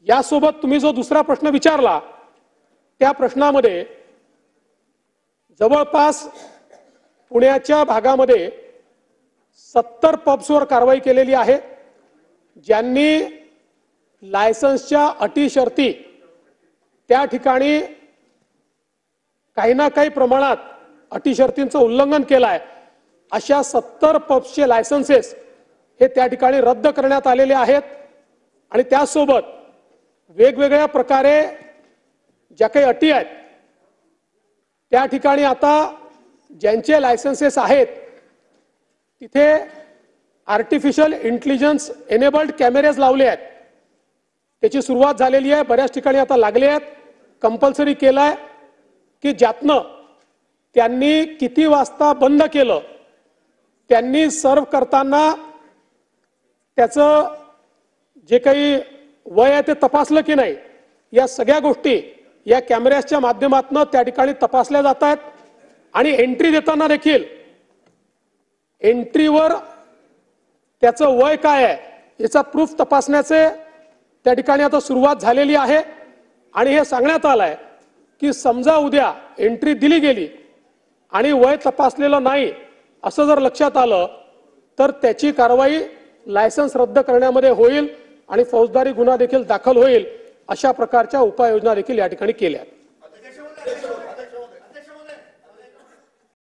यासोबत तुम्ही जो दुसरा प्रश्न विचारला त्या प्रश्नामध्ये जवळपास पुण्याच्या भागामध्ये 70 पब्सवर कारवाई केलेली आहे, ज्यांनी लायसन्सच्या अटी शर्ती त्या ठिकाणी काही ना काही प्रमाणात अटी शर्तींचं उल्लंघन केलं आहे। अशा 70 पब्सचे लायसन्सेस हे त्या ठिकाणी रद्द करण्यात आलेले आहेत आणि त्यासोबत वेगवेगळ्या प्रकारे ज्या काही अटी आहेत त्या ठिकाणी आता ज्यांचे लायसन्सेस आहेत तिथे आर्टिफिशियल इंटेलिजन्स एनेबल्ड कॅमेरेज लावले आहेत। त्याची सुरुवात झालेली आहे, बऱ्याच ठिकाणी आता लागले आहेत। कंपल्सरी केलाय की ज्यातनं त्यांनी किती वाजता बंद केलं, त्यांनी सर्व करताना त्याचं जे काही वय आहे ते तपासलं की नाही, या सगळ्या गोष्टी या कॅमेऱ्याच्या माध्यमातून त्या ठिकाणी तपासल्या जात आहेत। आणि एंट्री देताना देखील एंट्रीवर त्याचं वय काय आहे याचा प्रूफ तपासण्याचे त्या ठिकाणी आता सुरुवात झालेली आहे। आणि हे सांगण्यात आलंय की समजा उद्या एंट्री दिली गेली आणि वय तपासलेलं नाही असं जर लक्षात आलं तर त्याची कारवाई लायसन्स रद्द करण्यामध्ये होईल आणि फौजदारी गुन्हा देखील दाखल होईल। अशा प्रकारच्या उपाययोजना देखील या ठिकाणी केल्या आहेत।